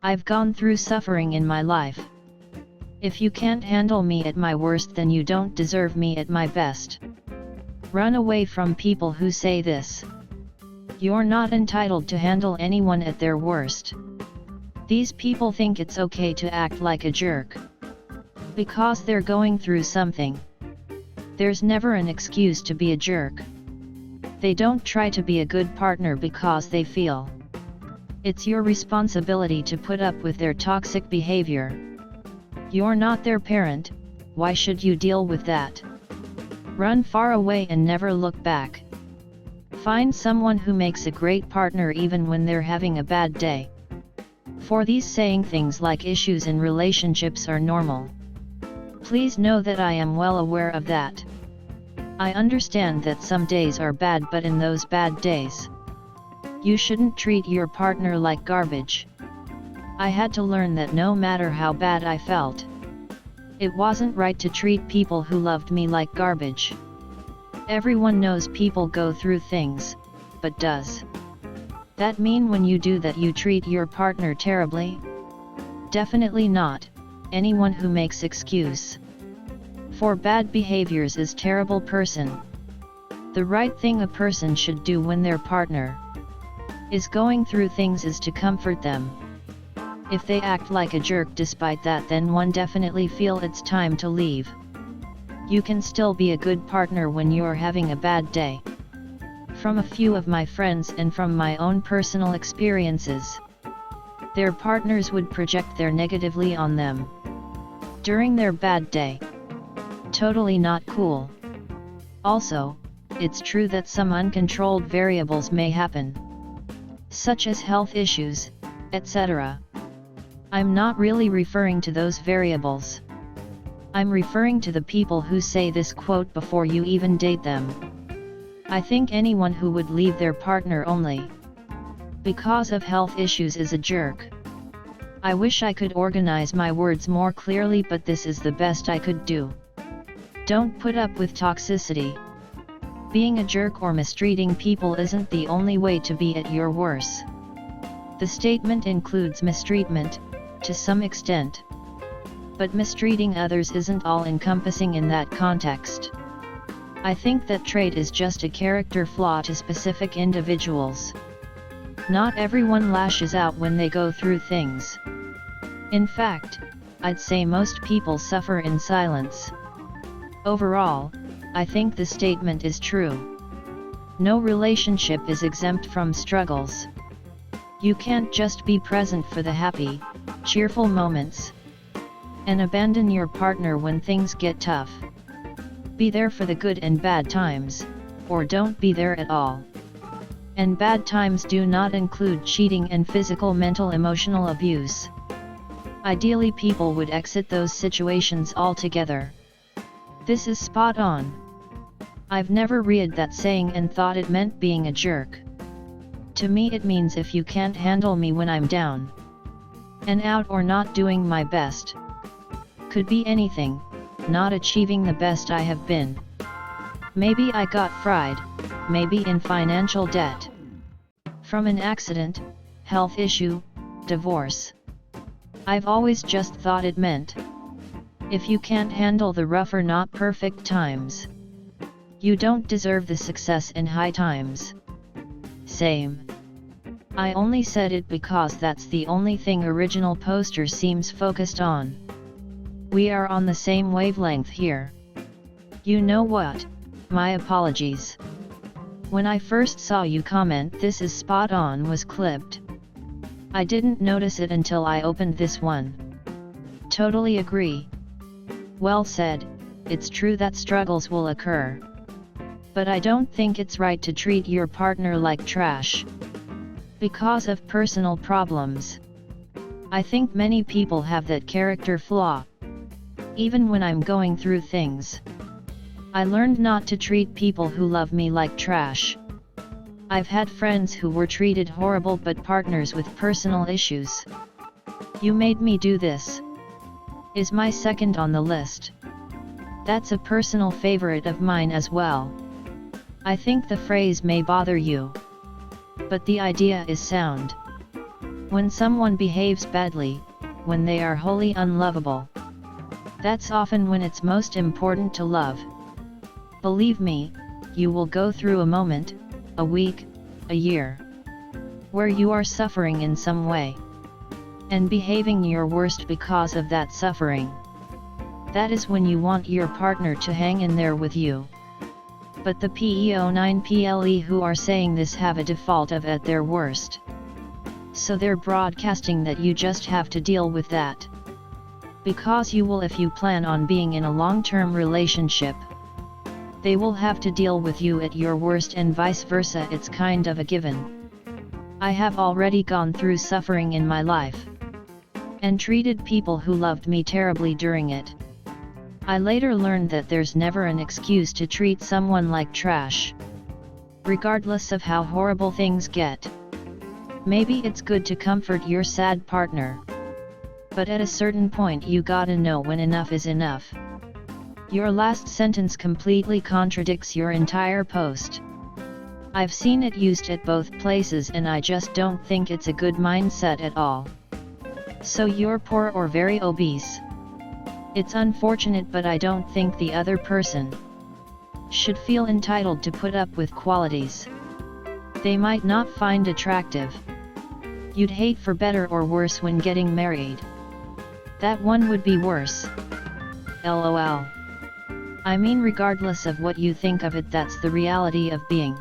I've gone through suffering in my life. If you can't handle me at my worst, then you don't deserve me at my best. Run away from people who say this. You're not entitled to handle anyone at their worst. These people think it's okay to act like a jerk because they're going through something. There's never an excuse to be a jerk. They don't try to be a good partner because they feel it's your responsibility to put up with their toxic behavior. You're not their parent, why should you deal with that? Run far away and never look back. Find someone who makes a great partner even when they're having a bad day. For these saying things like issues in relationships are normal. Please know that I am well aware of that. I understand that some days are bad, but in those bad days, you shouldn't treat your partner like garbage. I had to learn that no matter how bad I felt, it wasn't right to treat people who loved me like garbage. Everyone knows people go through things, but does that mean when you do that you treat your partner terribly? Definitely not. Anyone who makes excuse for bad behaviors is terrible person. The right thing a person should do when their partner is going through things is to comfort them. If they act like a jerk despite that, then one definitely feel it's time to leave. You can still be a good partner when you're having a bad day. From a few of my friends and from my own personal experiences, their partners would project their negatively on them during their bad day. Totally not cool. Also, it's true that some uncontrolled variables may happen, such as health issues, etc. I'm not really referring to those variables. I'm referring to the people who say this quote before you even date them. I think anyone who would leave their partner only because of health issues is a jerk. I wish I could organize my words more clearly, but this is the best I could do. Don't put up with toxicity. Being a jerk or mistreating people isn't the only way to be at your worst. The statement includes mistreatment, to some extent. But mistreating others isn't all-encompassing in that context. I think that trait is just a character flaw to specific individuals. Not everyone lashes out when they go through things. In fact, I'd say most people suffer in silence. Overall, I think the statement is true. No relationship is exempt from struggles. You can't just be present for the happy, cheerful moments and abandon your partner when things get tough. Be there for the good and bad times, or don't be there at all. And bad times do not include cheating and physical, mental, emotional abuse. Ideally, people would exit those situations altogether. This is spot on. I've never read that saying and thought it meant being a jerk. To me, it means if you can't handle me when I'm down and out or not doing my best. Could be anything, not achieving the best I have been. Maybe I got fried, maybe in financial debt from an accident, health issue, divorce. I've always just thought it meant if you can't handle the rough or not perfect times, you don't deserve the success in high times. Same. I only said it because that's the only thing original poster seems focused on. We are on the same wavelength here. You know what? My apologies. When I first saw you comment "this is spot on" was clipped, I didn't notice it until I opened this one. Totally agree. Well said. It's true that struggles will occur. But I don't think it's right to treat your partner like trash because of personal problems. I think many people have that character flaw. Even when I'm going through things, I learned not to treat people who love me like trash. I've had friends who were treated horrible, but partners with personal issues. "You made me do this" is my second on the list. That's a personal favorite of mine as well. I think the phrase may bother you, but the idea is sound. When someone behaves badly, when they are wholly unlovable, that's often when it's most important to love. Believe me, you will go through a moment, a week, a year, where you are suffering in some way, and behaving your worst because of that suffering. That is when you want your partner to hang in there with you. But the PEO9PLE who are saying this have a default of at their worst. So they're broadcasting that you just have to deal with that. Because you will if you plan on being in a long-term relationship. They will have to deal with you at your worst and vice versa. It's kind of a given. I have already gone through suffering in my life, and treated people who loved me terribly during it. I later learned that there's never an excuse to treat someone like trash, regardless of how horrible things get. Maybe it's good to comfort your sad partner, but at a certain point you gotta know when enough is enough. Your last sentence completely contradicts your entire post. I've seen it used at both places and I just don't think it's a good mindset at all. So you're poor or very obese. It's unfortunate, but I don't think the other person should feel entitled to put up with qualities they might not find attractive. You'd hate for better or worse when getting married. That one would be worse. LOL. I mean, regardless of what you think of it, that's the reality of being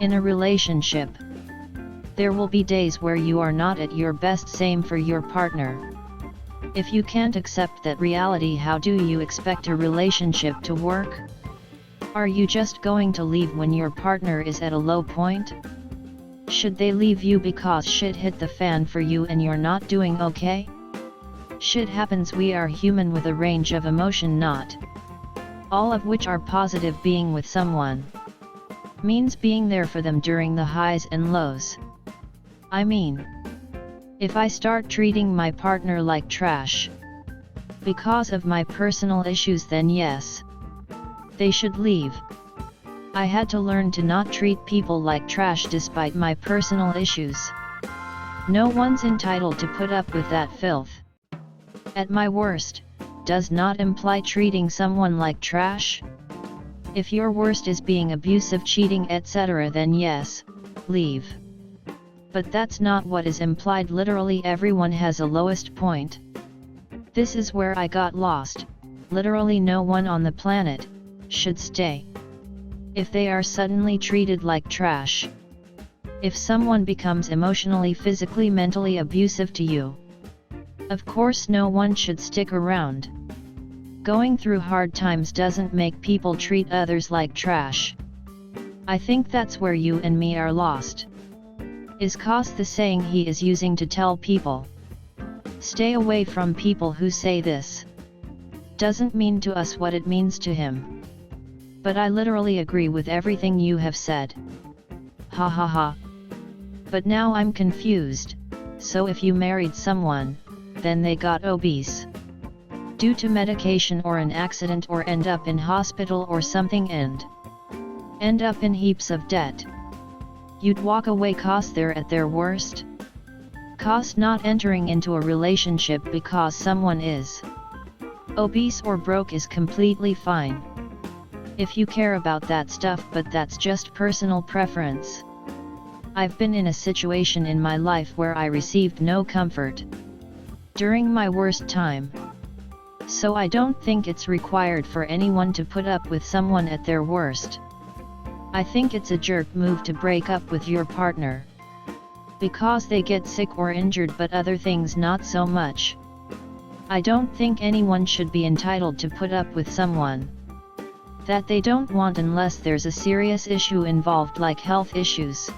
in a relationship. There will be days where you are not at your best, same for your partner. If you can't accept that reality, how do you expect a relationship to work? Are you just going to leave when your partner is at a low point? Should they leave you because shit hit the fan for you and you're not doing okay? Shit happens, we are human with a range of emotion, not all of which are positive. Being with someone means being there for them during the highs and lows. I mean, if I start treating my partner like trash because of my personal issues, then yes, they should leave. I had to learn to not treat people like trash despite my personal issues. No one's entitled to put up with that filth. At my worst does not imply treating someone like trash. If your worst is being abusive, cheating, etc., then yes, leave. But that's not what is implied. Literally everyone has a lowest point. This is where I got lost. Literally no one on the planet should stay if they are suddenly treated like trash. If someone becomes emotionally, physically, mentally abusive to you, of course no one should stick around. Going through hard times doesn't make people treat others like trash. I think that's where you and me are lost. Is cause the saying he is using to tell people, stay away from people who say this, doesn't mean to us what it means to him. But I literally agree with everything you have said. Ha ha ha. But now I'm confused. So if you married someone, then they got obese due to medication or an accident, or end up in hospital or something and end up in heaps of debt, you'd walk away cause they're at their worst? Cause not entering into a relationship because someone is obese or broke is completely fine if you care about that stuff, but that's just personal preference. I've been in a situation in my life where I received no comfort during my worst time. So I don't think it's required for anyone to put up with someone at their worst. I think it's a jerk move to break up with your partner because they get sick or injured, but other things not so much. I don't think anyone should be entitled to put up with someone that they don't want unless there's a serious issue involved, like health issues.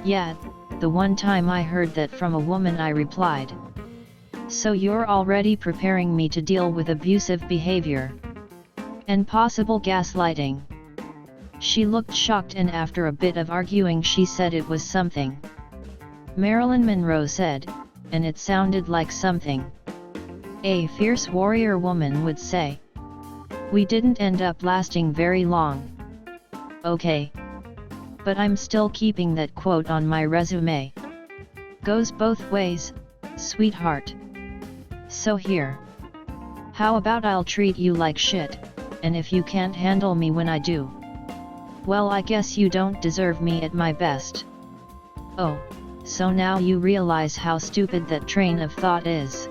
Yeah, the one time I heard that from a woman, I replied, so you're already preparing me to deal with abusive behavior and possible gaslighting. She looked shocked, and after a bit of arguing she said it was something Marilyn Monroe said, and it sounded like something a fierce warrior woman would say. We didn't end up lasting very long. Okay. But I'm still keeping that quote on my resume. Goes both ways, sweetheart. So here. How about I'll treat you like shit, and if you can't handle me when I do, well, I guess you don't deserve me at my best. Oh, so now you realize how stupid that train of thought is.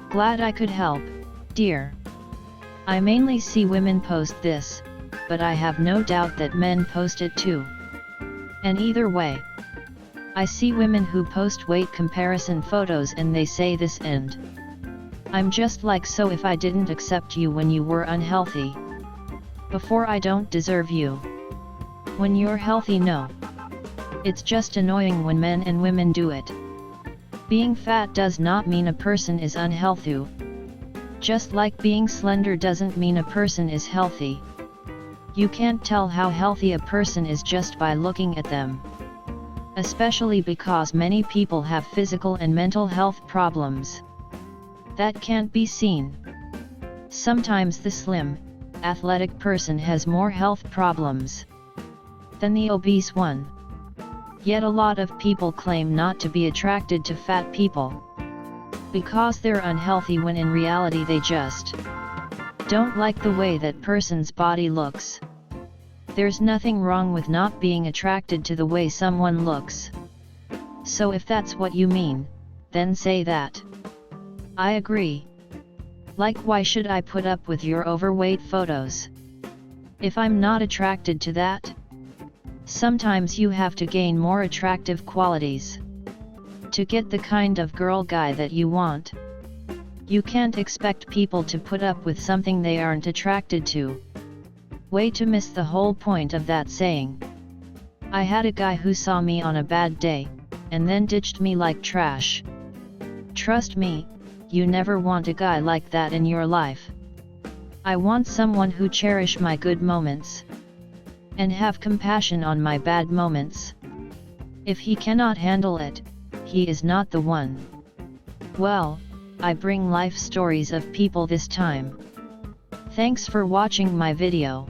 Glad I could help, dear. I mainly see women post this, but I have no doubt that men post it too. And either way, I see women who post weight comparison photos and they say this and I'm just like, so if I didn't accept you when you were unhealthy before, I don't deserve you when you're healthy. No. It's just annoying when men and women do it. Being fat does not mean a person is unhealthy. Just like being slender doesn't mean a person is healthy. You can't tell how healthy a person is just by looking at them. Especially because many people have physical and mental health problems that can't be seen. Sometimes the slim, athletic person has more health problems than the obese one. Yet a lot of people claim not to be attracted to fat people because they're unhealthy, when in reality they just don't like the way that person's body looks. There's nothing wrong with not being attracted to the way someone looks. So if that's what you mean, then say that. I agree. Like, why should I put up with your overweight photos if I'm not attracted to that? Sometimes you have to gain more attractive qualities to get the kind of girl guy that you want. You can't expect people to put up with something they aren't attracted to. Way to miss the whole point of that saying. I had a guy who saw me on a bad day, and then ditched me like trash. Trust me, you never want a guy like that in your life. I want someone who cherish my good moments and have compassion on my bad moments. If he cannot handle it, he is not the one. Well, I bring life stories of people this time. Thanks for watching my video.